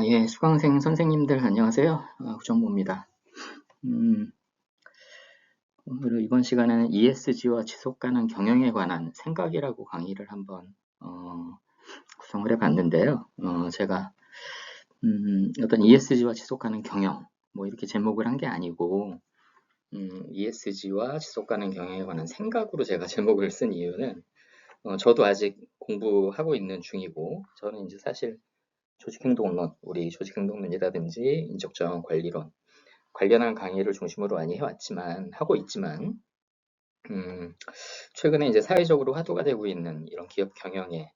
예, 수강생 선생님들 안녕하세요. 구정모입니다. 오늘 이번 시간에는 ESG와 지속 가능 경영에 관한 생각이라고 강의를 한번 구성을 해봤는데요. 제가 어떤 ESG와 지속 가능 경영 뭐 이렇게 제목을 한 게 아니고 ESG와 지속 가능 경영에 관한 생각으로 제가 제목을 쓴 이유는 저도 아직 공부하고 있는 중이고 저는 이제 사실 조직행동론, 우리 조직행동론이라든지 인적자원 관리론 관련한 강의를 중심으로 많이 하고 있지만, 최근에 이제 사회적으로 화두가 되고 있는 이런 기업 경영의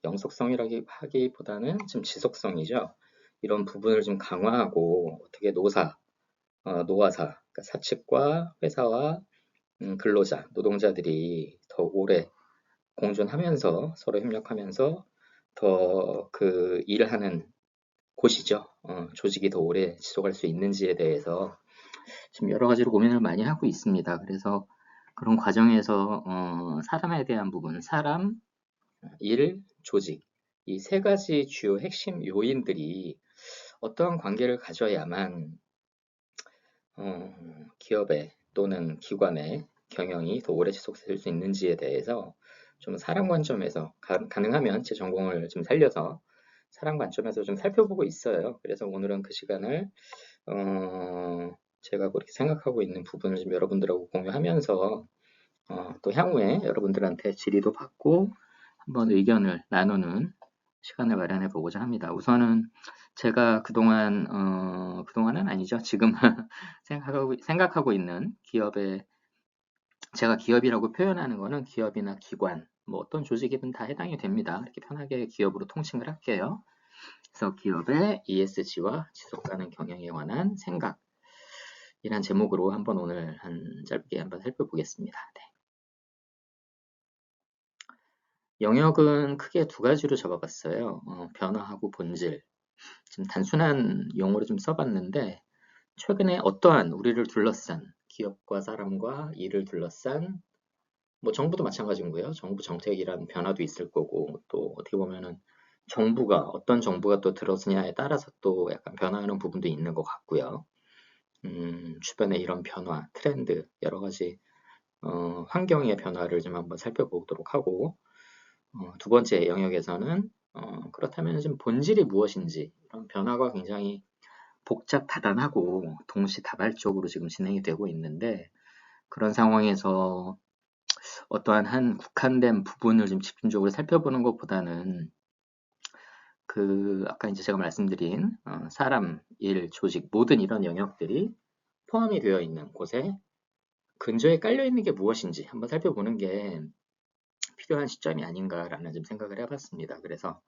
영속성이라기 하기보다는 좀 지속성이죠. 이런 부분을 좀 강화하고 어떻게 노화사, 그러니까 사측과 회사와 근로자, 노동자들이 더 오래 공존하면서 서로 협력하면서 더 그 일을 하는 곳이죠. 조직이 더 오래 지속할 수 있는지에 대해서 지금 여러 가지로 고민을 많이 하고 있습니다. 그래서 그런 과정에서 사람에 대한 부분, 사람, 일, 조직 이 세 가지 주요 핵심 요인들이 어떠한 관계를 가져야만 기업의 또는 기관의 경영이 더 오래 지속될 수 있는지에 대해서 좀 사람 관점에서 가능하면 제 전공을 좀 살려서 사람 관점에서 좀 살펴보고 있어요. 그래서 오늘은 그 시간을 제가 그렇게 생각하고 있는 부분을 좀 여러분들하고 공유하면서 또 향후에 여러분들한테 질의도 받고 한번 의견을 나누는 시간을 마련해 보고자 합니다. 우선은 제가 그동안은 아니죠. 지금 생각하고 있는 제가 기업이라고 표현하는 거는 기업이나 기관, 뭐 어떤 조직이든 다 해당이 됩니다. 이렇게 편하게 기업으로 통칭을 할게요. 그래서 기업의 ESG와 지속가능 경영에 관한 생각이란 제목으로 한번 오늘 짧게 한번 살펴보겠습니다. 네. 영역은 크게 두 가지로 잡아봤어요. 변화하고 본질. 좀 단순한 용어로 좀 써봤는데 최근에 어떠한 우리를 둘러싼 기업과 사람과 일을 둘러싼 뭐 정부도 마찬가지고요. 정부 정책이라는 변화도 있을 거고 또 어떻게 보면은 어떤 정부가 또 들어서냐에 따라서 또 약간 변화하는 부분도 있는 것 같고요. 주변의 이런 변화, 트렌드, 여러 가지 환경의 변화를 좀 한번 살펴보도록 하고 두 번째 영역에서는 그렇다면 좀 본질이 무엇인지 이런 변화가 굉장히 복잡다단하고 동시다발적으로 지금 진행이 되고 있는데 그런 상황에서 어떠한 한 국한된 부분을 좀 집중적으로 살펴보는 것보다는 아까 이제 제가 말씀드린 사람, 일, 조직 모든 이런 영역들이 포함이 되어 있는 곳에 근저에 깔려 있는 게 무엇인지 한번 살펴보는 게 필요한 시점이 아닌가라는 좀 생각을 해봤습니다. 그래서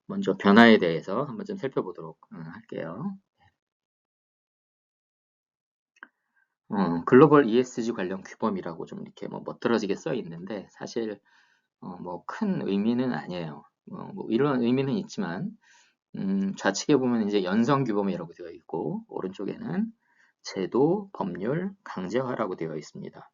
먼저 변화에 대해서 한번 좀 살펴보도록 할게요. 글로벌 ESG 관련 규범이라고 좀 이렇게 뭐 멋들어지게 써 있는데 사실 뭐 큰 의미는 아니에요. 뭐 이런 의미는 있지만 좌측에 보면 이제 연성 규범이라고 되어 있고 오른쪽에는 제도, 법률, 강제화라고 되어 있습니다.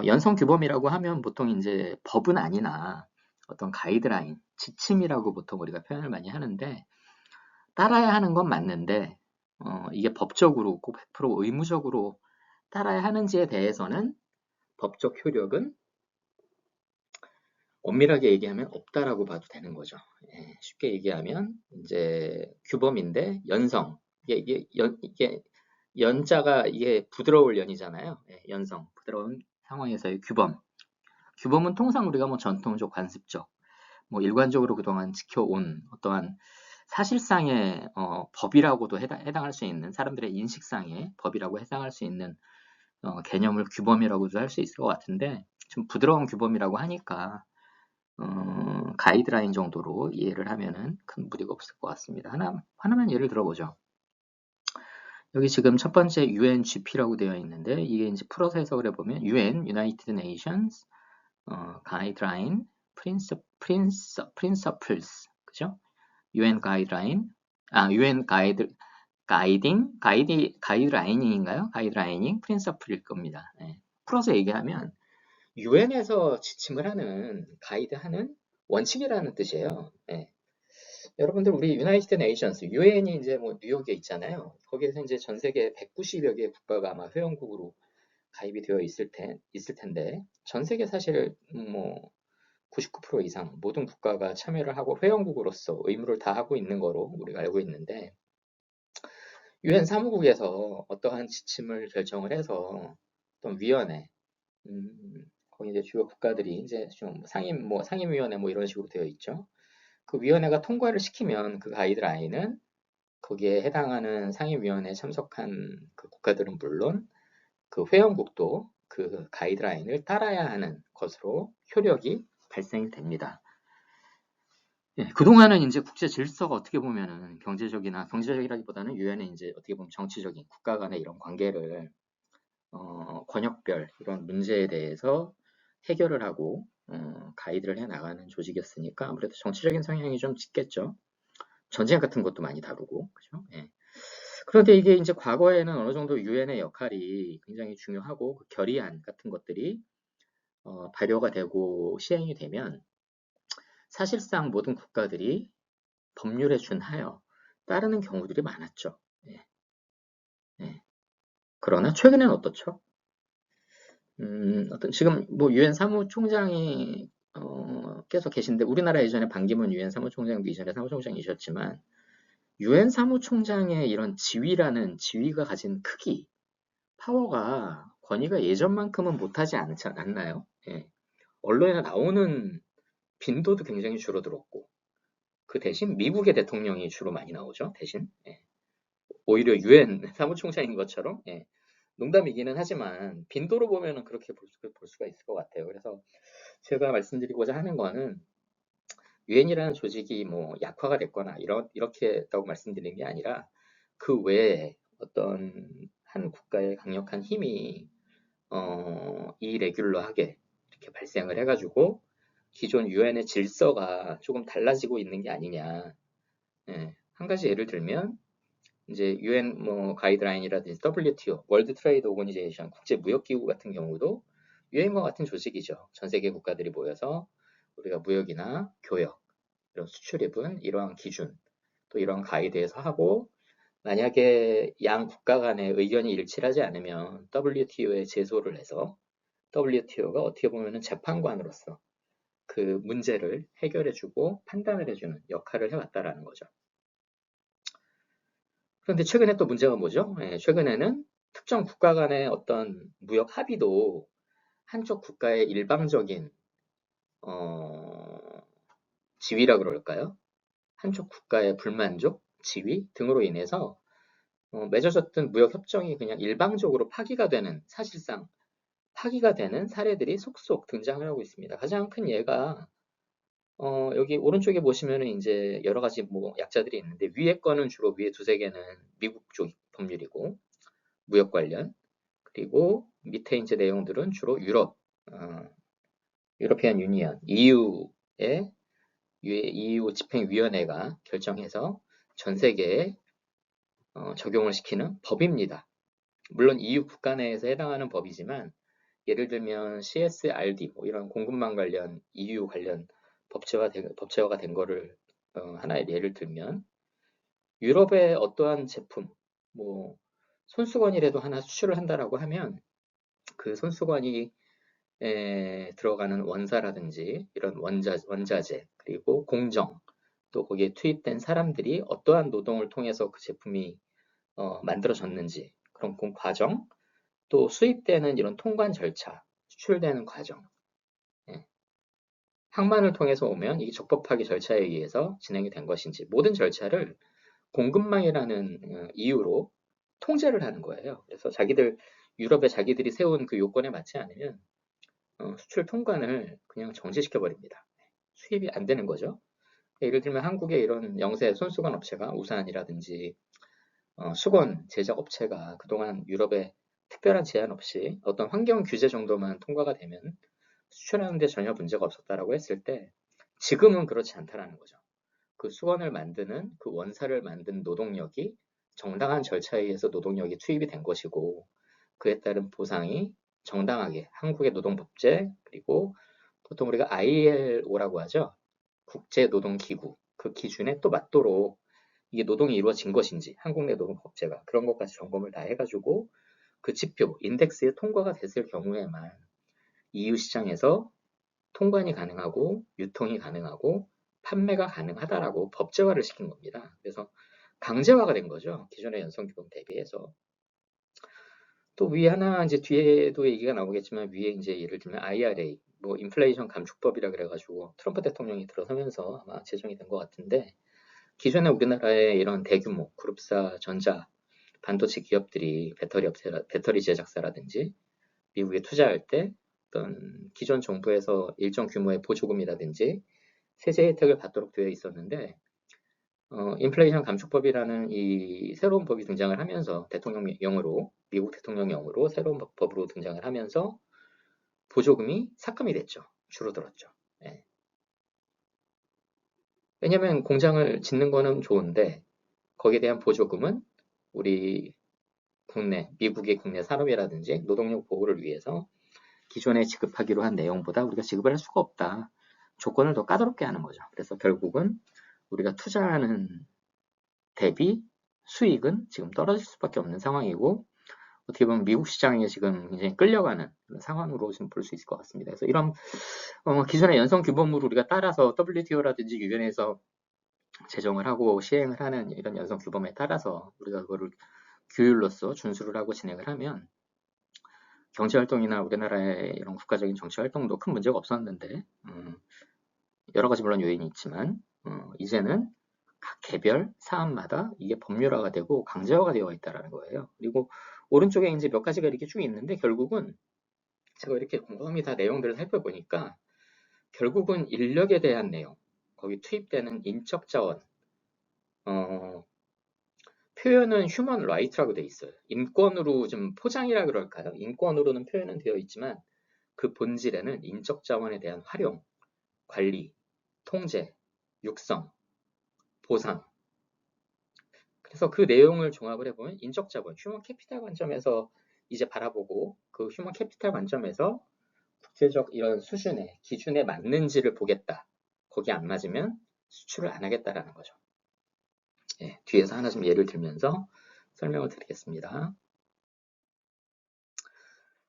연성 규범이라고 하면 보통 이제 법은 아니나 어떤 가이드라인, 지침이라고 보통 우리가 표현을 많이 하는데 따라야 하는 건 맞는데 이게 법적으로 꼭 100% 의무적으로 따라야 하는지에 대해서는 법적 효력은 엄밀하게 얘기하면 없다라고 봐도 되는 거죠. 쉽게 얘기하면 이제 규범인데 연성 이게 연자가 이게 부드러울 연이잖아요. 연성 부드러운 상황에서의 규범은 통상 우리가 뭐 전통적 관습적 뭐 일관적으로 그동안 지켜온 어떠한 사실상의 법이라고도 해당할 수 있는 사람들의 인식상의 법이라고 해당할 수 있는 개념을 규범이라고도 할 수 있을 것 같은데 좀 부드러운 규범이라고 하니까 가이드라인 정도로 이해를 하면은 큰 무리가 없을 것 같습니다. 하나만 예를 들어보죠. 여기 지금 첫 번째 UNGP라고 되어 있는데 이게 이제 풀어서 해석을 해보면 UN, United Nations Guideline Principles, 그죠? UN Guideline, UN 가이드라인인가요? 가이드라이닝 프린서플일 겁니다. 풀어서 얘기하면 UN에서 지침을 하는 가이드하는 원칙이라는 뜻이에요. 여러분들 우리 유나이티드 네이션스 유엔이 이제 뭐 뉴욕에 있잖아요. 거기에서 이제 전 세계 190여 개 국가가 아마 회원국으로 가입이 되어 있을 텐데 전 세계 사실 뭐 99% 이상 모든 국가가 참여를 하고 회원국으로서 의무를 다 하고 있는 거로 우리가 알고 있는데 유엔 사무국에서 어떠한 지침을 결정을 해서 어떤 위원회 거기 이제 주요 국가들이 이제 좀 상임위원회 뭐 이런 식으로 되어 있죠. 그 위원회가 통과를 시키면 그 가이드라인은 거기에 해당하는 상임위원회에 참석한 그 국가들은 물론 그 회원국도 그 가이드라인을 따라야 하는 것으로 효력이 발생이 됩니다. 예, 그동안은 이제 국제 질서가 어떻게 보면은 경제적이라기보다는 유엔의 이제 어떻게 보면 정치적인 국가 간의 이런 관계를 권역별 이런 문제에 대해서 해결을 하고 가이드를 해 나가는 조직이었으니까 아무래도 정치적인 성향이 좀 짙겠죠. 전쟁 같은 것도 많이 다루고, 그죠? 예. 그런데 이게 이제 과거에는 어느 정도 유엔의 역할이 굉장히 중요하고 그 결의안 같은 것들이 발효가 되고 시행이 되면 사실상 모든 국가들이 법률에 준하여 따르는 경우들이 많았죠. 예, 예. 그러나 최근에는 어떻죠? 어떤 지금 뭐 유엔 사무총장이 계속 계신데 우리나라 예전에 반기문 유엔 사무총장도 이전에 사무총장이셨지만 유엔 사무총장의 이런 지위가 가진 크기, 파워가 권위가 예전만큼은 못하지 않나요? 예. 언론에 나오는 빈도도 굉장히 줄어들었고 그 대신 미국의 대통령이 주로 많이 나오죠. 대신 예. 오히려 유엔 사무총장인 것처럼 예. 농담이기는 하지만 빈도로 보면은 그렇게 볼 수가 있을 것 같아요. 그래서 제가 말씀드리고자 하는 거는 유엔이라는 조직이 뭐 약화가 됐거나 이렇게 했다고 말씀드리는 게 아니라 그 외에 어떤 한 국가의 강력한 힘이 이레귤러하게 이렇게 발생을 해가지고 기존 유엔의 질서가 조금 달라지고 있는 게 아니냐. 예, 한 가지 예를 들면 이제 유엔 뭐 가이드라인이라든지 WTO, 월드 트레이드 오거니제이션, 국제 무역 기구 같은 경우도 유엔과 같은 조직이죠. 전 세계 국가들이 모여서 우리가 무역이나 교역, 이런 수출입은 이러한 기준, 또 이러한 가이드에서 하고 만약에 양 국가 간의 의견이 일치하지 않으면 WTO에 제소를 해서 WTO가 어떻게 보면은 재판관으로서 그 문제를 해결해주고 판단을 해주는 역할을 해왔다라는 거죠. 그런데 최근에 또 문제가 뭐죠? 예, 최근에는 특정 국가 간의 어떤 무역 합의도 한쪽 국가의 일방적인 지위라 그럴까요? 한쪽 국가의 불만족, 지위 등으로 인해서 맺어졌던 무역 협정이 그냥 일방적으로 사실상 파기가 되는 사례들이 속속 등장을 하고 있습니다. 가장 큰 예가 여기 오른쪽에 보시면은 이제 여러 가지 뭐 약자들이 있는데 위에 거는 주로 위에 두세 개는 미국 쪽 법률이고 무역 관련 그리고 밑에 이제 내용들은 주로 유러피안 유니언 EU의 EU 집행위원회가 결정해서 전 세계에 적용을 시키는 법입니다. 물론 EU 국가 내에서 해당하는 법이지만 예를 들면 CSRD 뭐 이런 공급망 관련 EU 관련 법제화가 된 거를 하나의 예를 들면 유럽의 어떠한 제품 뭐 손수건이라도 하나 수출을 한다라고 하면 그 손수건이 들어가는 원사라든지 이런 원자재 그리고 공정 또 거기에 투입된 사람들이 어떠한 노동을 통해서 그 제품이 만들어졌는지 그런 과정 또 수입되는 이런 통관 절차 수출되는 과정 예. 항만을 통해서 오면 이게 적법하게 절차에 의해서 진행이 된 것인지 모든 절차를 공급망이라는 이유로 통제를 하는 거예요. 그래서 유럽에 자기들이 세운 그 요건에 맞지 않으면 수출 통관을 그냥 정지시켜 버립니다. 수입이 안 되는 거죠. 예를 들면 한국의 이런 영세 손수건 업체가 우산이라든지 수건 제작 업체가 그동안 유럽에 특별한 제한 없이 어떤 환경 규제 정도만 통과가 되면 수출하는데 전혀 문제가 없었다라고 했을 때 지금은 그렇지 않다라는 거죠. 그 수건을 만드는 그 원사를 만든 노동력이 정당한 절차에 의해서 노동력이 투입이 된 것이고 그에 따른 보상이 정당하게 한국의 노동법제 그리고 보통 우리가 ILO라고 하죠. 국제노동기구 그 기준에 또 맞도록 이게 노동이 이루어진 것인지 한국 내 노동법제가 그런 것까지 점검을 다 해가지고 그 지표, 인덱스에 통과가 됐을 경우에만 EU 시장에서 통관이 가능하고 유통이 가능하고 판매가 가능하다라고 법제화를 시킨 겁니다. 그래서 강제화가 된 거죠. 기존의 연성규범 대비해서. 또 위에 하나 이제 뒤에도 얘기가 나오겠지만 위에 이제 예를 들면 IRA, 뭐 인플레이션 감축법이라 그래가지고 트럼프 대통령이 들어서면서 아마 제정이 된 것 같은데 기존에 우리나라의 이런 대규모 그룹사 전자 반도체 기업들이 배터리 제작사라든지 미국에 투자할 때 어떤 기존 정부에서 일정 규모의 보조금이라든지 세제 혜택을 받도록 되어 있었는데 인플레이션 감축법이라는 이 새로운 법이 등장을 하면서 대통령령으로 미국 대통령령으로 새로운 법으로 등장을 하면서 보조금이 삭감이 됐죠. 줄어들었죠. 네. 왜냐하면 공장을 짓는 거는 좋은데 거기에 대한 보조금은 우리 국내, 미국의 국내 산업이라든지 노동력 보호를 위해서 기존에 지급하기로 한 내용보다 우리가 지급을 할 수가 없다. 조건을 더 까다롭게 하는 거죠. 그래서 결국은 우리가 투자하는 대비 수익은 지금 떨어질 수밖에 없는 상황이고 어떻게 보면 미국 시장에 지금 굉장히 끌려가는 그런 상황으로 좀 볼 수 있을 것 같습니다. 그래서 이런 기존의 연성 규범으로 우리가 따라서 WTO라든지 유엔에서 제정을 하고 시행을 하는 이런 연성 규범에 따라서 우리가 그거를 규율로서 준수를 하고 진행을 하면 경제활동이나 우리나라의 이런 국가적인 정치활동도 큰 문제가 없었는데 여러 가지 물론 요인이 있지만 이제는 각 개별 사안마다 이게 법률화가 되고 강제화가 되어 있다는 거예요. 그리고 오른쪽에 이제 몇 가지가 이렇게 쭉 있는데 결국은 제가 이렇게 곰곰이 다 내용들을 살펴보니까 결국은 인력에 대한 내용, 거기 투입되는 인적 자원, 표현은 휴먼 라이트라고 되어 있어요. 인권으로 좀 포장이라 그럴까요? 인권으로는 표현은 되어 있지만 그 본질에는 인적 자원에 대한 활용, 관리, 통제, 육성, 보상. 그래서 그 내용을 종합을 해보면 인적 자본, 휴먼 캐피탈 관점에서 이제 바라보고 그 휴먼 캐피탈 관점에서 국제적 이런 수준의 기준에 맞는지를 보겠다. 거기 안 맞으면 수출을 안 하겠다라는 거죠. 예, 뒤에서 하나 좀 예를 들면서 설명을 드리겠습니다.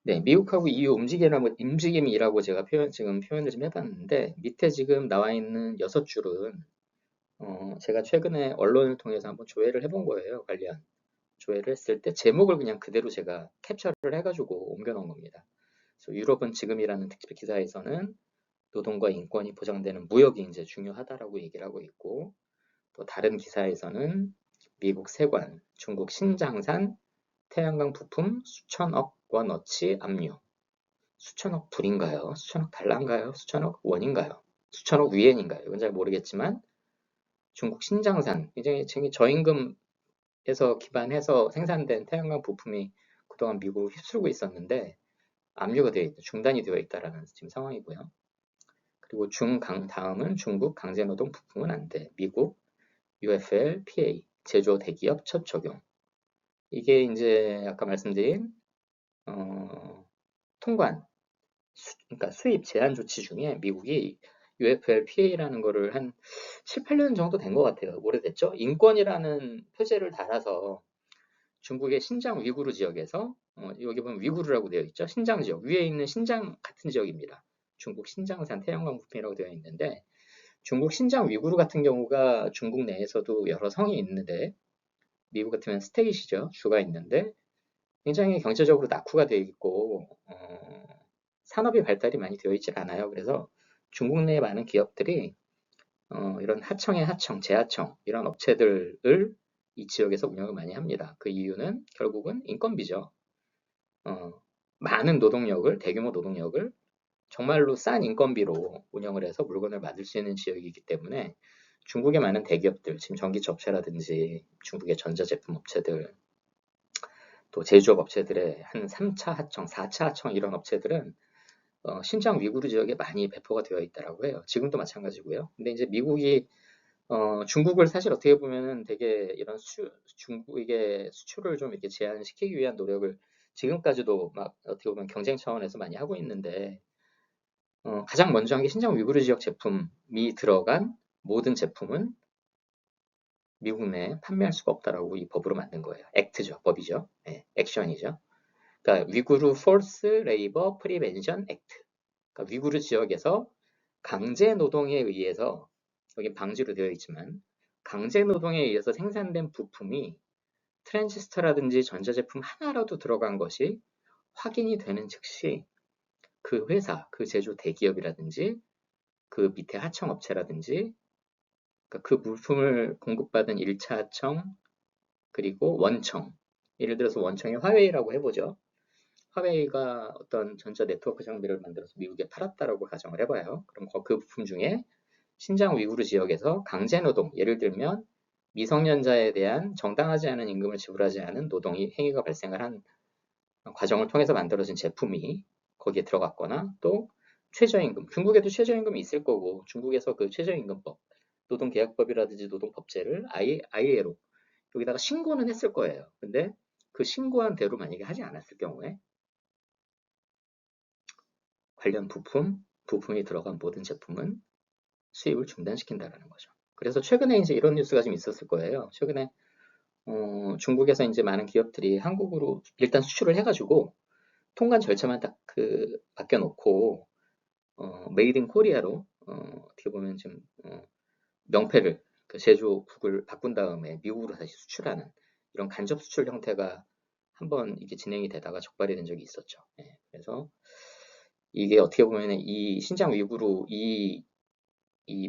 네, 미국하고 EU 움직임이라고 제가 지금 표현을 좀 해봤는데 밑에 지금 나와 있는 6줄은 제가 최근에 언론을 통해서 한번 조회를 해본 거예요. 관련 조회를 했을 때 제목을 그냥 그대로 제가 캡처를 해가지고 옮겨놓은 겁니다. 그래서 유럽은 지금이라는 특집 기사에서는 노동과 인권이 보장되는 무역이 이제 중요하다라고 얘기를 하고 있고 또 다른 기사에서는 미국 세관, 중국 신장산, 태양광 부품 수천억 원어치 압류. 수천억 불인가요? 수천억 달러인가요? 수천억 원인가요? 수천억 위엔인가요? 이건 잘 모르겠지만 중국 신장산 굉장히 저임금에서 기반해서 생산된 태양광 부품이 그동안 미국을 휩쓸고 있었는데 압류가 되어 있다, 중단이 되어 있다라는 지금 상황이고요. 그리고 다음은 중국 강제노동 부품은 안 돼. 미국 UFLPA 제조 대기업 첫 적용. 이게 이제 아까 말씀드린 통관, 그러니까 수입 제한 조치 중에 미국이 UFLPA라는 거를 한 7, 8년 정도 된 것 같아요. 오래됐죠? 인권이라는 표제를 달아서 중국의 신장 위구르 지역에서 여기 보면 위구르라고 되어 있죠. 신장 지역 위에 있는 신장 같은 지역입니다. 중국 신장산 태양광 부품이라고 되어 있는데 중국 신장 위구르 같은 경우가 중국 내에서도 여러 성이 있는데 미국 같으면 스테이시죠. 주가 있는데 굉장히 경제적으로 낙후가 되어 있고 산업이 발달이 많이 되어 있질 않아요. 그래서 중국 내의 많은 기업들이 이런 하청의 하청, 재하청 이런 업체들을 이 지역에서 운영을 많이 합니다. 그 이유는 결국은 인건비죠. 많은 노동력을, 대규모 노동력을 정말로 싼 인건비로 운영을 해서 물건을 만들 수 있는 지역이기 때문에 중국의 많은 대기업들, 지금 전기차 업체라든지 중국의 전자제품 업체들, 또 제조업 업체들의 한 3차 하청, 4차 하청 이런 업체들은 신장 위구르 지역에 많이 배포가 되어 있다라고 해요. 지금도 마찬가지고요. 근데 이제 미국이 중국을 사실 어떻게 보면은 되게 이런 중국의 수출을 좀 이렇게 제한시키기 위한 노력을 지금까지도 막 어떻게 보면 경쟁 차원에서 많이 하고 있는데 가장 먼저 한 게 신장 위구르 지역 제품이 들어간 모든 제품은 미국 내에 판매할 수가 없다라고 이 법으로 만든 거예요. 액트죠, 법이죠. 예, 액션이죠. 그러니까 위구르 폴스 레이버 프리벤션 액트. 그러니까 위구르 지역에서 강제 노동에 의해서, 여기 방지로 되어 있지만 강제 노동에 의해서 생산된 부품이 트랜지스터라든지 전자제품 하나라도 들어간 것이 확인이 되는 즉시 그 회사, 그 제조 대기업이라든지 그 밑에 하청업체라든지, 그러니까 그 부품을 공급받은 1차청 그리고 원청, 예를 들어서 원청이 화웨이라고 해보죠. 화웨이가 어떤 전자 네트워크 장비를 만들어서 미국에 팔았다라고 가정을 해봐요. 그럼 그 부품 중에 신장 위구르 지역에서 강제 노동, 예를 들면 미성년자에 대한 정당하지 않은 임금을 지불하지 않은 노동이 행위가 발생을 한 과정을 통해서 만들어진 제품이 거기에 들어갔거나, 또 최저임금, 중국에도 최저임금이 있을 거고 중국에서 그 최저임금법, 노동계약법이라든지 노동법제를 ILO 여기다가 신고는 했을 거예요. 근데 그 신고한 대로 만약에 하지 않았을 경우에 관련 부품이 들어간 모든 제품은 수입을 중단시킨다라는 거죠. 그래서 최근에 이제 이런 뉴스가 좀 있었을 거예요. 최근에 중국에서 이제 많은 기업들이 한국으로 일단 수출을 해가지고 통관 절차만 딱 맡겨놓고 메이드 인 코리아로 어떻게 보면 좀 명패를, 그 제조국을 바꾼 다음에 미국으로 다시 수출하는 이런 간접 수출 형태가 한번 이게 진행이 되다가 적발이 된 적이 있었죠. 예, 그래서 이게 어떻게 보면 이 신장 위구르 이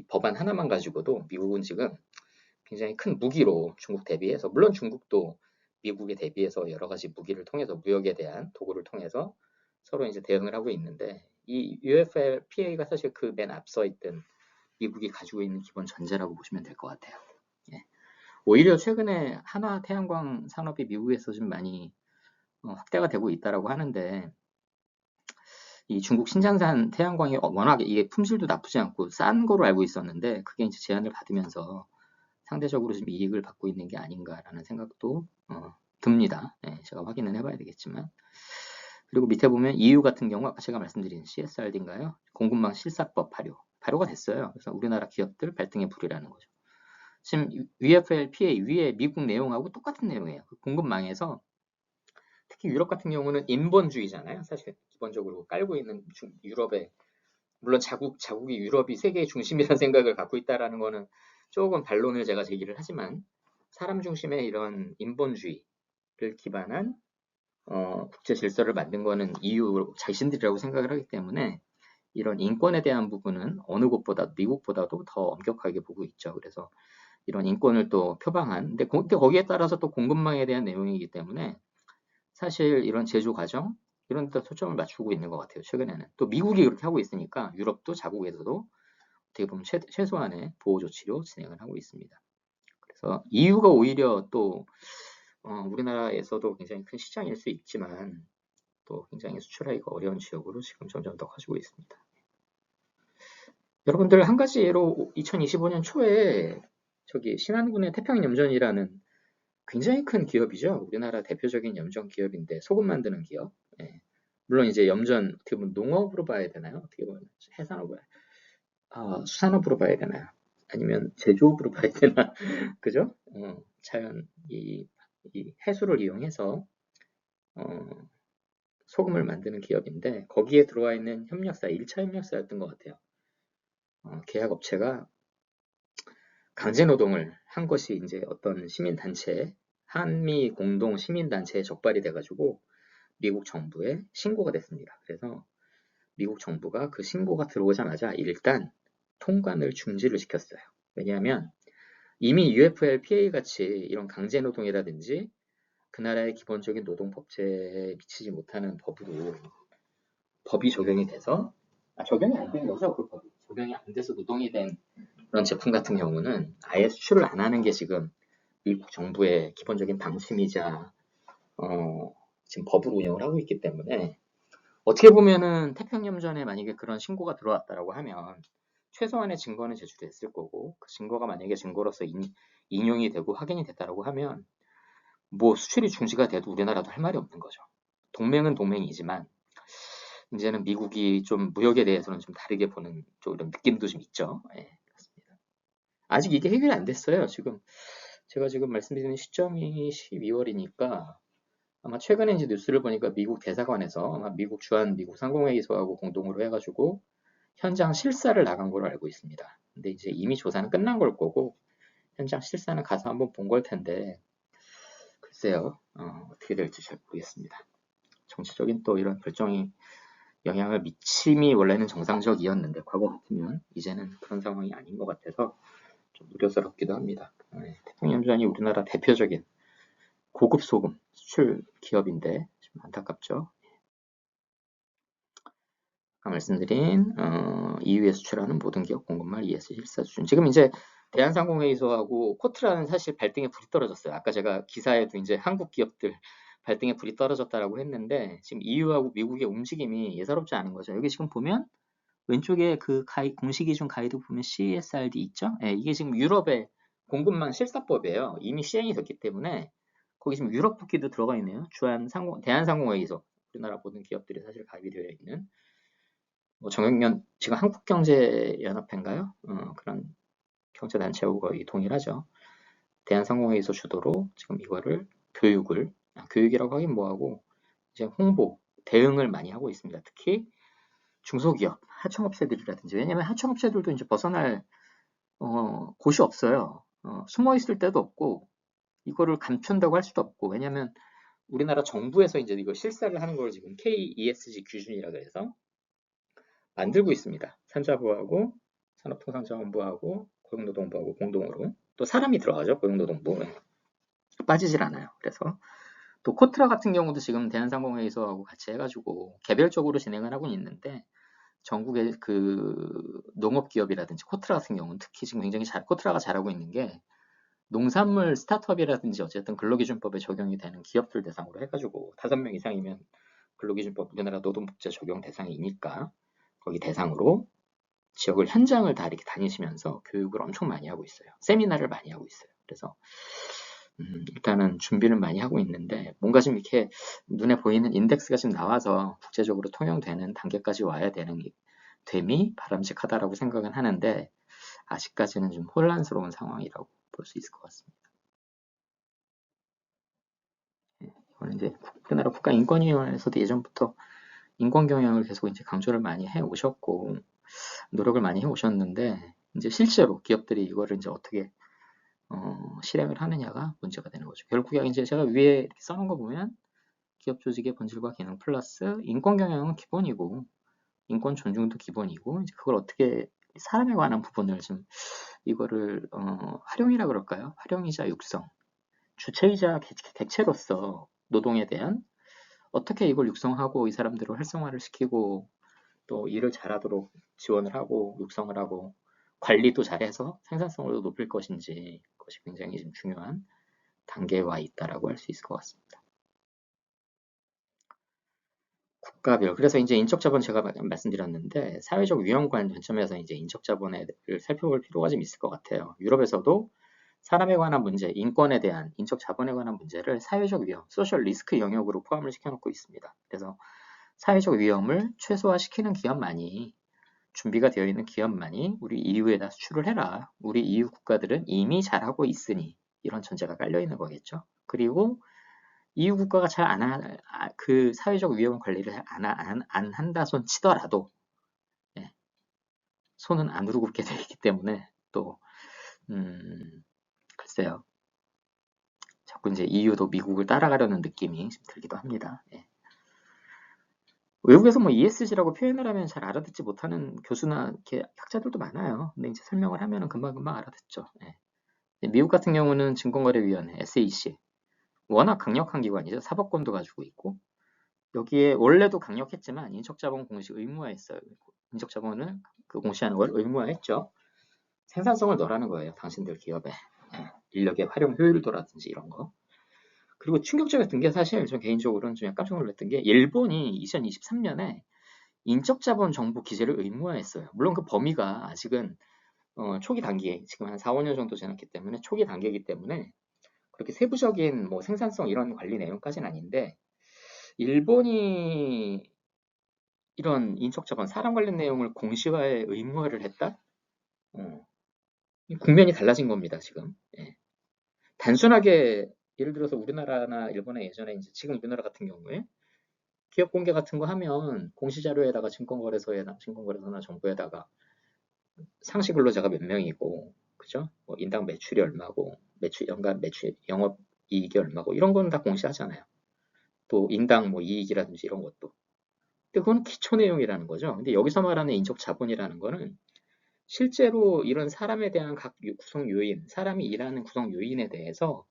법안 하나만 가지고도 미국은 지금 굉장히 큰 무기로 중국 대비해서, 물론 중국도 미국에 대비해서 여러 가지 무기를 통해서 무역에 대한 도구를 통해서 서로 이제 대응을 하고 있는데, 이 UFLPA가 사실 그 맨 앞서 있던 미국이 가지고 있는 기본 전제라고 보시면 될 것 같아요. 예. 오히려 최근에 한화 태양광 산업이 미국에서 좀 많이 확대가 되고 있다라고 하는데, 이 중국 신장산 태양광이 워낙 이게 품질도 나쁘지 않고 싼 거로 알고 있었는데, 그게 이제 제한을 받으면서 상대적으로 좀 이익을 받고 있는 게 아닌가라는 생각도 듭니다. 네, 제가 확인은 해봐야 되겠지만. 그리고 밑에 보면 EU 같은 경우 아까 제가 말씀드린 CSRD인가요? 공급망 실사법 발효가 됐어요. 그래서 우리나라 기업들 발등에 불이라는 거죠. 지금 UFLPA 위에 미국 내용하고 똑같은 내용이에요. 공급망에서 특히 유럽 같은 경우는 인본주의잖아요. 사실 기본적으로 깔고 있는 유럽에, 물론 자국이 유럽이 세계의 중심이라는 생각을 갖고 있다라는 거는 조금 반론을 제가 제기를 하지만, 사람 중심의 이런 인본주의를 기반한 국제 질서를 만든 거는 EU 자신들이라고 생각을 하기 때문에 이런 인권에 대한 부분은 어느 곳보다 미국보다도 더 엄격하게 보고 있죠. 그래서 이런 인권을 또 표방한, 근데 거기에 따라서 또 공급망에 대한 내용이기 때문에 사실 이런 제조 과정 이런 데 초점을 맞추고 있는 것 같아요. 최근에는 또 미국이 그렇게 하고 있으니까 유럽도 자국에서도 어떻게 보면 최소한의 보호 조치로 진행을 하고 있습니다. 그래서 EU가 오히려 또 우리나라에서도 굉장히 큰 시장일 수 있지만 또 굉장히 수출하기가 어려운 지역으로 지금 점점 더 커지고 있습니다. 여러분들 한 가지 예로 2025년 초에 저기 신안군의 태평염전이라는 굉장히 큰 기업이죠. 우리나라 대표적인 염전 기업인데, 소금 만드는 기업. 예. 물론 이제 염전 어떻게 보면 농업으로 봐야 되나요? 어떻게 보면 해산업으로, 수산업으로 봐야 되나요? 아니면 제조업으로 봐야 되나? 그죠? 자연 이 해수를 이용해서 소금을 만드는 기업인데, 거기에 들어와 있는 협력사, 1차 협력사였던 것 같아요. 계약업체가 강제노동을 한 것이 이제 어떤 시민단체, 한미 공동 시민단체에 적발이 돼가지고 미국 정부에 신고가 됐습니다. 그래서 미국 정부가 그 신고가 들어오자마자 일단 통관을 중지를 시켰어요. 왜냐하면 이미 UFLPA 같이 이런 강제노동이라든지 그 나라의 기본적인 노동법제에 미치지 못하는 법이 적용이 돼서, 적용이 안 된 거죠. 그 법이 적용이 안 돼서 노동이 된 그런 제품 같은 경우는 아예 수출을 안 하는 게 지금 미국 정부의 기본적인 방침이자 지금 법으로 운영을 하고 있기 때문에, 어떻게 보면은 태평염전에 만약에 그런 신고가 들어왔다라고 하면 최소한의 증거는 제출됐을 거고, 그 증거가 만약에 증거로서 인용이 되고 확인이 됐다라고 하면 뭐 수출이 중지가 돼도 우리나라도 할 말이 없는 거죠. 동맹은 동맹이지만 이제는 미국이 좀 무역에 대해서는 좀 다르게 보는 좀 이런 느낌도 좀 있죠. 예, 그렇습니다. 아직 이게 해결이 안 됐어요. 지금 제가 지금 말씀드리는 시점이 12월이니까 아마 최근에 이제 뉴스를 보니까 미국 대사관에서 아마 미국 주한 미국 상공회의소하고 공동으로 해가지고 현장 실사를 나간 걸로 알고 있습니다. 근데 이제 이미 조사는 끝난 걸 거고 현장 실사는 가서 한번 본 걸 텐데 글쎄요, 어떻게 될지 잘 모르겠습니다. 정치적인 또 이런 결정이 영향을 미침이 원래는 정상적이었는데 과거 같으면 이제는 그런 상황이 아닌 것 같아서 좀 우려스럽기도 합니다. 태평양전이 우리나라 대표적인 고급 소금 수출 기업인데 좀 안타깝죠. 아까 말씀드린 EU에 수출하는 모든 기업 공급망 ES 실사 수준. 지금 이제 대한상공회의소하고 코트라는 사실 발등에 불이 떨어졌어요. 아까 제가 기사에도 이제 한국 기업들 발등에 불이 떨어졌다라고 했는데 지금 EU하고 미국의 움직임이 예사롭지 않은 거죠. 여기 지금 보면 왼쪽에 그 공시 기준 가이드 보면 CSRD 있죠? 네, 이게 지금 유럽의 공급망 실사법이에요. 이미 시행이 됐기 때문에 거기 지금 유럽 국기도 들어가 있네요. 대한상공회의소 우리나라 모든 기업들이 사실 가입이 되어 있는 뭐 정경련 지금 한국경제연합회인가요? 그런 경제단체하고 거의 동일하죠. 대한상공회의소 주도로 지금 이거를 교육이라고 하긴 뭐하고 이제 홍보 대응을 많이 하고 있습니다. 특히 중소기업 하청업체들이라든지 왜냐면 하청업체들도 이제 벗어날 곳이 없어요. 숨어 있을 데도 없고 이거를 감춘다고 할 수도 없고 왜냐면 우리나라 정부에서 이제 이거 실사를 하는 걸 지금 KESG 기준이라 그래서 만들고 있습니다. 산자부하고 산업통상자원부하고 고용노동부하고 공동으로 또 사람이 들어가죠. 고용노동부에 빠지질 않아요. 그래서 또 코트라 같은 경우도 지금 대한상공회의소하고 같이 해가지고 개별적으로 진행을 하고 있는데 전국의 그 농업기업이라든지 코트라 같은 경우는 특히 지금 굉장히 코트라가 잘하고 있는 게 농산물 스타트업이라든지 어쨌든 근로기준법에 적용이 되는 기업들 대상으로 해가지고 5명 이상이면 근로기준법 우리나라 노동복지 적용 대상이니까 거기 대상으로 지역을 현장을 다 이렇게 다니시면서 교육을 엄청 많이 하고 있어요. 세미나를 많이 하고 있어요. 그래서 일단은 준비를 많이 하고 있는데 뭔가 좀 이렇게 눈에 보이는 인덱스가 지금 나와서 국제적으로 통용되는 단계까지 와야 되는 됨이 바람직하다라고 생각은 하는데 아직까지는 좀 혼란스러운 상황이라고 볼 수 있을 것 같습니다. 이거는 이제 우리나라 국가인권위원회에서도 예전부터 인권 경영을 계속 이제 강조를 많이 해 오셨고 노력을 많이 해 오셨는데 이제 실제로 기업들이 이거를 이제 어떻게 실행을 하느냐가 문제가 되는 거죠. 결국에 이제 제가 위에 이렇게 써놓은 거 보면 기업 조직의 본질과 기능 플러스 인권 경영은 기본이고 인권 존중도 기본이고 이제 그걸 어떻게 사람에 관한 부분을 좀 이거를 활용이라 그럴까요? 활용이자 육성, 주체이자 객체로서 노동에 대한 어떻게 이걸 육성하고 이 사람들을 활성화를 시키고 또 일을 잘하도록 지원을 하고 육성을 하고 관리도 잘해서 생산성을 높일 것인지 그것이 굉장히 좀 중요한 단계에 와 있다라고 할 수 있을 것 같습니다. 국가별 그래서 이제 인적자본 제가 말씀드렸는데 사회적 위험 관점에서 이제 인적자본을 살펴볼 필요가 좀 있을 것 같아요. 유럽에서도 사람에 관한 문제, 인권에 대한 인적자본에 관한 문제를 사회적 위험, 소셜 리스크 영역으로 포함을 시켜놓고 있습니다. 그래서 사회적 위험을 최소화시키는 기업만이 준비가 되어 있는 기업만이 우리 EU에다 수출을 해라. 우리 EU 국가들은 이미 잘하고 있으니 이런 전제가 깔려 있는 거겠죠. 그리고 EU 국가가 잘 그 사회적 위험 관리를 안 한다 손 치더라도 예, 손은 안 우르굽게 되어 있기 때문에 또 글쎄요. 자꾸 이제 EU도 미국을 따라가려는 느낌이 들기도 합니다. 예. 외국에서 뭐 ESG라고 표현을 하면 잘 알아듣지 못하는 교수나 이렇게 학자들도 많아요. 근데 이제 설명을 하면은 금방금방 알아듣죠. 예. 미국 같은 경우는 증권거래위원회 SEC 워낙 강력한 기관이죠. 사법권도 가지고 있고 여기에 원래도 강력했지만 인적자본 공시 의무화했어요. 인적자본을 그 공시하는 걸 의무화했죠. 생산성을 넣으라는 거예요. 당신들 기업에 인력의 활용 효율도라든지 이런 거. 그리고 충격적이었던 게 사실 저 개인적으로는 좀 깜짝 놀랐던 게 일본이 2023년에 인적자본 정보 기재를 의무화했어요. 물론 그 범위가 아직은 초기 단계, 지금 한 4, 5년 정도 지났기 때문에 초기 단계이기 때문에 그렇게 세부적인 뭐 생산성 이런 관리 내용까지는 아닌데 일본이 이런 인적자본 사람 관련 내용을 공시화에 의무화를 했다? 국면이 달라진 겁니다, 지금. 예. 단순하게 예를 들어서 우리나라나 일본의 예전에 이제 지금 우리나라 같은 경우에 기업 공개 같은 거 하면 공시자료에다가 증권거래소나 정부에다가 상시 근로자가 몇 명이고, 그죠? 뭐 인당 매출이 얼마고, 연간 매출, 영업 이익이 얼마고, 이런 건 다 공시하잖아요. 또 인당 뭐 이익이라든지 이런 것도. 근데 그건 기초 내용이라는 거죠. 근데 여기서 말하는 인적 자본이라는 거는 실제로 이런 사람에 대한 각 구성 요인, 사람이 일하는 구성 요인에 대해서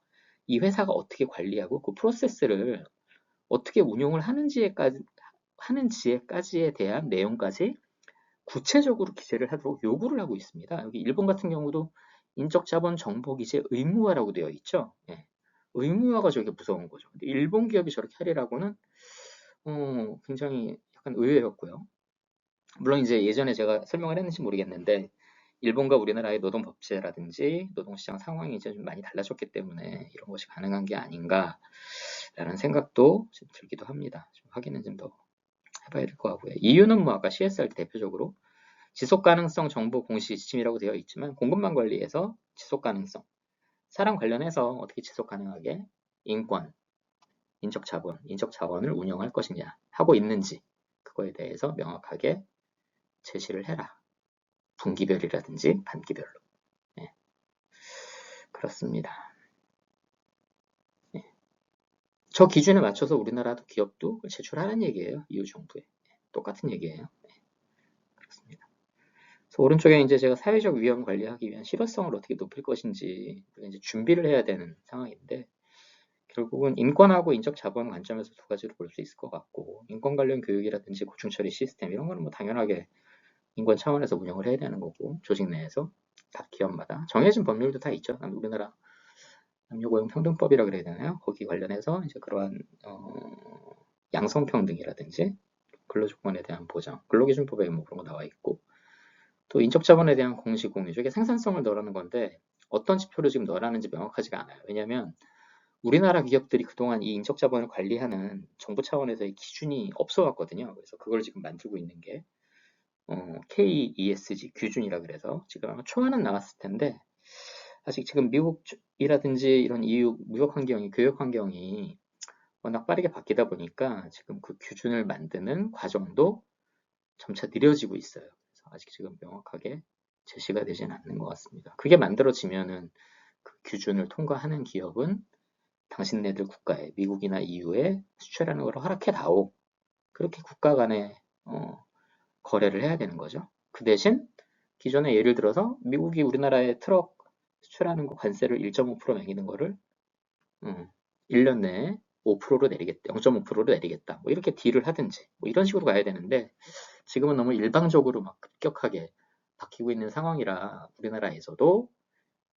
이 회사가 어떻게 관리하고 그 프로세스를 어떻게 운용을 하는지에까지에 대한 내용까지 구체적으로 기재를 하도록 요구를 하고 있습니다. 여기 일본 같은 경우도 인적자본 정보 기재 의무화라고 되어 있죠. 예. 의무화가 저게 무서운 거죠. 근데 일본 기업이 저렇게 하리라고는 굉장히 약간 의외였고요. 물론 이제 예전에 제가 설명을 했는지 모르겠는데 일본과 우리나라의 노동 법제라든지 노동시장 상황이 이제 좀 많이 달라졌기 때문에 이런 것이 가능한 게 아닌가라는 생각도 좀 들기도 합니다. 좀 확인은 좀 더 해봐야 될 것 같고요. 이유는 뭐 아까 CSR 대표적으로 지속가능성 정보 공시 지침이라고 되어 있지만 공급망 관리에서 지속가능성, 사람 관련해서 어떻게 지속가능하게 인권, 인적 자원을 운영할 것이냐 하고 있는지 그거에 대해서 명확하게 제시를 해라. 분기별이라든지 반기별로. 네, 그렇습니다. 네. 저 기준에 맞춰서 우리나라도 기업도 제출하는 얘기예요. 이후 정부에. 네, 똑같은 얘기예요. 네, 그렇습니다. 그래서 오른쪽에 이제 제가 사회적 위험 관리하기 위한 실효성을 어떻게 높일 것인지 이제 준비를 해야 되는 상황인데 결국은 인권하고 인적 자본 관점에서 두 가지로 볼 수 있을 것 같고 인권 관련 교육이라든지 고충 처리 시스템 이런 거는 뭐 당연하게 인권 차원에서 운영을 해야 되는 거고 조직 내에서 각 기업마다 정해진 법률도 다 있죠. 우리나라 남녀고용평등법이라 그래야 되나요? 거기 관련해서 이제 그러한 양성평등이라든지 근로조건에 대한 보장, 근로기준법에 뭐 그런 거 나와 있고 또 인적자본에 대한 공시 공유, 이게 생산성을 넣으라는 건데 어떤 지표를 지금 넣으라는지 명확하지가 않아요. 왜냐하면 우리나라 기업들이 그동안 이 인적자본을 관리하는 정부 차원에서의 기준이 없어왔거든요. 그래서 그걸 지금 만들고 있는 게 KESG 기준이라 그래서 지금 아마 초안은 나왔을 텐데 아직 지금 미국이라든지 이런 EU 무역 환경이 교역 환경이 워낙 빠르게 바뀌다 보니까 지금 그 기준을 만드는 과정도 점차 느려지고 있어요. 그래서 아직 지금 명확하게 제시가 되지는 않는 것 같습니다. 그게 만들어지면은 그 기준을 통과하는 기업은 당신네들 국가에 미국이나 EU에 수출하는 걸 허락해다오. 그렇게 국가 간에 거래를 해야 되는 거죠. 그 대신 기존에 예를 들어서 미국이 우리나라에 트럭 수출하는 거 관세를 1.5% 매기는 거를 1년 내에 5%로 내리겠다, 0.5%로 내리겠다. 뭐 이렇게 딜을 하든지 뭐 이런 식으로 가야 되는데 지금은 너무 일방적으로 막 급격하게 바뀌고 있는 상황이라 우리나라에서도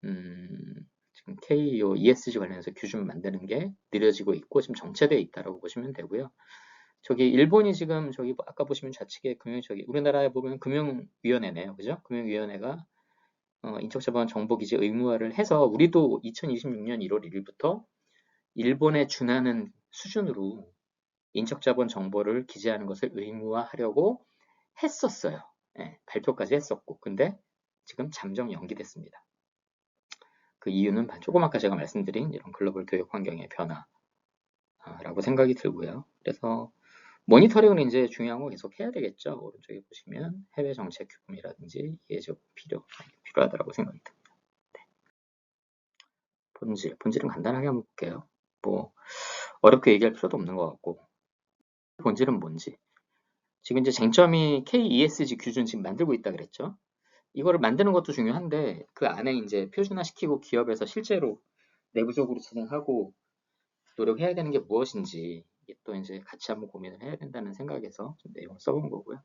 지금 KEO, ESG 관련해서 규준을 만드는 게 느려지고 있고 지금 정체되어 있다라고 보시면 되고요. 저기 일본이 지금 저기 아까 보시면 좌측에 우리나라에 보면 금융위원회네요, 그죠? 금융위원회가 인적자본 정보기재 의무화를 해서 우리도 2026년 1월 1일부터 일본에 준하는 수준으로 인적자본 정보를 기재하는 것을 의무화하려고 했었어요. 네, 발표까지 했었고 근데 지금 잠정 연기됐습니다. 그 이유는 조금 아까 제가 말씀드린 이런 글로벌 교육 환경의 변화라고 생각이 들고요. 그래서 모니터링은 이제 중요한 거 계속 해야 되겠죠. 오른쪽에 보시면 해외 정책 규범이라든지 예적 필요하다고 생각이 듭니다. 네. 본질은 간단하게 한번 볼게요. 뭐 어렵게 얘기할 필요도 없는 것 같고 본질은 뭔지 지금 이제 쟁점이 KESG 기준 지금 만들고 있다 그랬죠. 이거를 만드는 것도 중요한데 그 안에 이제 표준화시키고 기업에서 실제로 내부적으로 진행하고 노력해야 되는 게 무엇인지 이게 또 이제 같이 한번 고민을 해야 된다는 생각에서 좀 내용을 써본 거고요.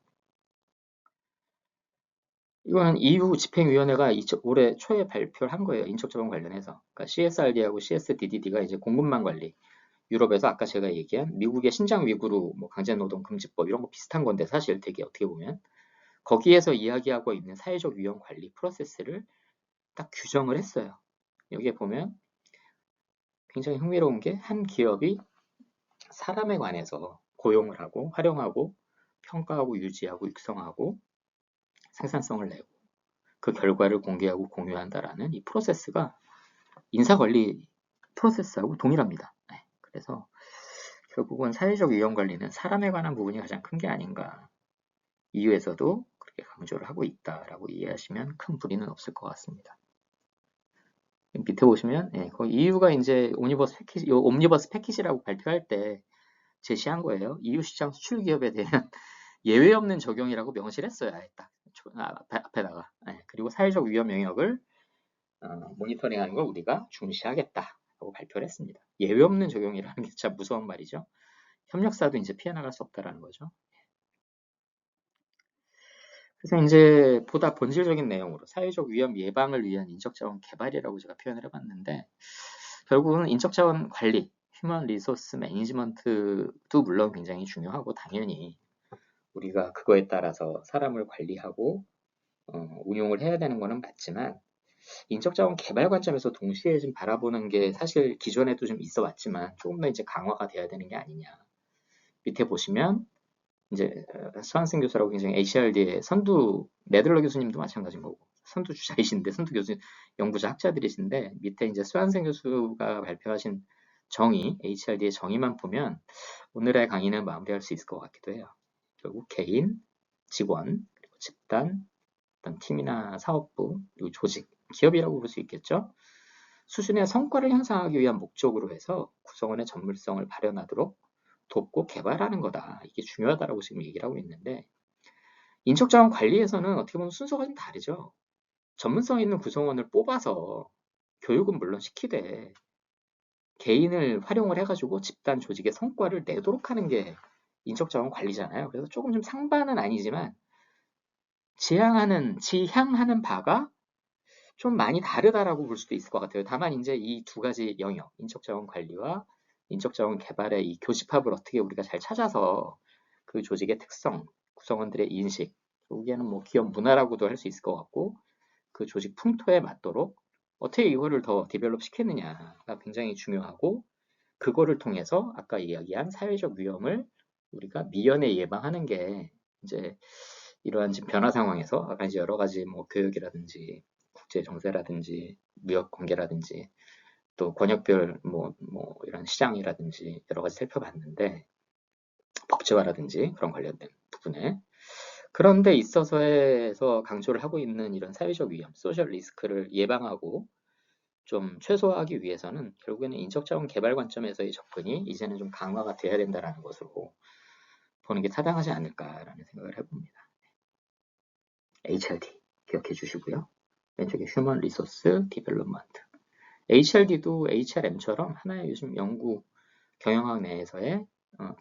이거는 EU 집행위원회가 올해 초에 발표를 한 거예요. 인적자본 관련해서. 그러니까 CSRD하고 CSDDD가 이제 공급망 관리. 유럽에서 아까 제가 얘기한 미국의 신장 위구르 뭐 강제노동 금지법 이런 거 비슷한 건데 사실 되게 어떻게 보면 거기에서 이야기하고 있는 사회적 위험 관리 프로세스를 딱 규정을 했어요. 여기에 보면 굉장히 흥미로운 게 한 기업이 사람에 관해서 고용을 하고 활용하고 평가하고 유지하고 육성하고 생산성을 내고 그 결과를 공개하고 공유한다라는 이 프로세스가 인사관리 프로세스하고 동일합니다. 네, 그래서 결국은 사회적 위험 관리는 사람에 관한 부분이 가장 큰 게 아닌가. 이유에서도 그렇게 강조를 하고 있다라고 이해하시면 큰 무리는 없을 것 같습니다. 밑에 보시면 그 EU가 이제 옴니버스 패키지라고 발표할 때 제시한 거예요. EU 시장 수출 기업에 대한 예외 없는 적용이라고 명시를 했어요. 아예 딱 앞에다가. 그리고 사회적 위험 영역을 모니터링하는 걸 우리가 중시하겠다라고 발표를 했습니다. 예외 없는 적용이라는 게 진짜 무서운 말이죠. 협력사도 이제 피해 나갈 수 없다라는 거죠. 그래서 이제 보다 본질적인 내용으로 사회적 위험 예방을 위한 인적자원 개발이라고 제가 표현을 해봤는데 결국은 인적자원 관리, 휴먼 리소스 매니지먼트도 물론 굉장히 중요하고 당연히 우리가 그거에 따라서 사람을 관리하고 운용을 해야 되는 거는 맞지만 인적자원 개발 관점에서 동시에 좀 바라보는 게 사실 기존에도 좀 있어 왔지만 조금 더 이제 강화가 돼야 되는 게 아니냐. 밑에 보시면 이제 수한승 교수라고 굉장히 HRD의 선두 매들러 교수님도 마찬가지인 거고 선두주자이신데 선두 교수 연구자 학자들이신데 밑에 이제 수한승 교수가 발표하신 정의 HRD의 정의만 보면 오늘의 강의는 마무리할 수 있을 것 같기도 해요. 결국 개인, 직원, 그리고 집단, 어떤 팀이나 사업부, 그리고 조직, 기업이라고 볼 수 있겠죠. 수준의 성과를 향상하기 위한 목적으로 해서 구성원의 전문성을 발현하도록 돕고 개발하는 거다. 이게 중요하다라고 지금 얘기를 하고 있는데 인적자원 관리에서는 어떻게 보면 순서가 좀 다르죠. 전문성 있는 구성원을 뽑아서 교육은 물론 시키되 개인을 활용을 해가지고 집단 조직의 성과를 내도록 하는 게 인적자원 관리잖아요. 그래서 조금 좀 상반은 아니지만 지향하는 바가 좀 많이 다르다라고 볼 수도 있을 것 같아요. 다만 이제 이 두 가지 영역, 인적자원 관리와 인적자원 개발의 이 교집합을 어떻게 우리가 잘 찾아서 그 조직의 특성, 구성원들의 인식, 결국에는 뭐 기업 문화라고도 할 수 있을 것 같고 그 조직 풍토에 맞도록 어떻게 이거를 더 디벨롭 시키느냐가 굉장히 중요하고 그거를 통해서 아까 이야기한 사회적 위험을 우리가 미연에 예방하는 게 이제 이러한 지금 변화 상황에서 아까 이제 여러 가지 뭐 교육이라든지 국제 정세라든지 무역 관계라든지 또 권역별 뭐 이런 시장이라든지 여러 가지 살펴봤는데 법제화라든지 그런 관련된 부분에 그런 데 있어서에서 강조를 하고 있는 이런 사회적 위험, 소셜 리스크를 예방하고 좀 최소화하기 위해서는 결국에는 인적자원 개발 관점에서의 접근이 이제는 좀 강화가 돼야 된다는 것으로 보는 게 타당하지 않을까라는 생각을 해봅니다. HRD 기억해 주시고요. 왼쪽에 휴먼 리소스 디벨롭먼트. HRD도 HRM처럼 하나의 요즘 연구 경영학 내에서의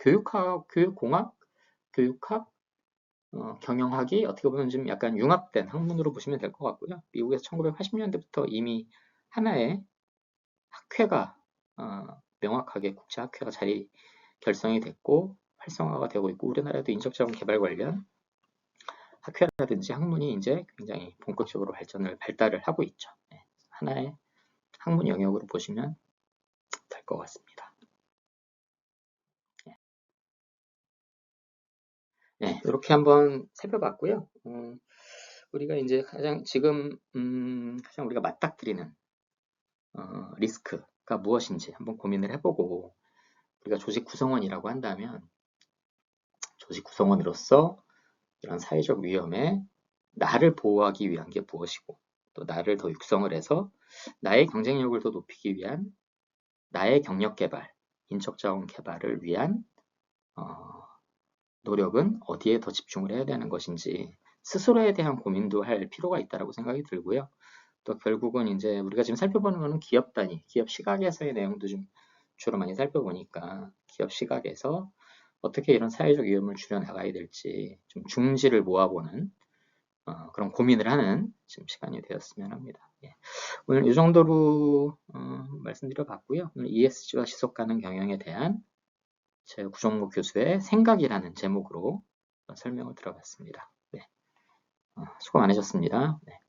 교육공학, 교육학, 경영학이 어떻게 보면 좀 약간 융합된 학문으로 보시면 될 것 같고요. 미국에서 1980년대부터 이미 하나의 학회가 명확하게 국제학회가 자리 결성이 됐고 활성화가 되고 있고 우리나라도 인적자원 개발 관련 학회라든지 학문이 이제 굉장히 본격적으로 발달을 하고 있죠. 네, 하나의 학문 영역으로 보시면 될 것 같습니다. 네, 이렇게 한번 살펴봤고요. 우리가 이제 지금 가장 우리가 맞닥뜨리는 리스크가 무엇인지 한번 고민을 해보고 우리가 조직 구성원이라고 한다면 조직 구성원으로서 이런 사회적 위험에 나를 보호하기 위한 게 무엇이고 또 나를 더 육성을 해서 나의 경쟁력을 더 높이기 위한 나의 경력 개발, 인적자원 개발을 위한 노력은 어디에 더 집중을 해야 되는 것인지 스스로에 대한 고민도 할 필요가 있다고 생각이 들고요. 또 결국은 이제 우리가 지금 살펴보는 거는 기업 단위, 기업 시각에서의 내용도 좀 주로 많이 살펴보니까 기업 시각에서 어떻게 이런 사회적 위험을 줄여나가야 될지 좀 중지를 모아보는 그런 고민을 하는 지금 시간이 되었으면 합니다. 예. 오늘 이 정도로 말씀드려봤고요. 오늘 ESG와 지속가능 경영에 대한 제 구종목 교수의 생각이라는 제목으로 설명을 들어봤습니다. 네. 수고 많으셨습니다. 네.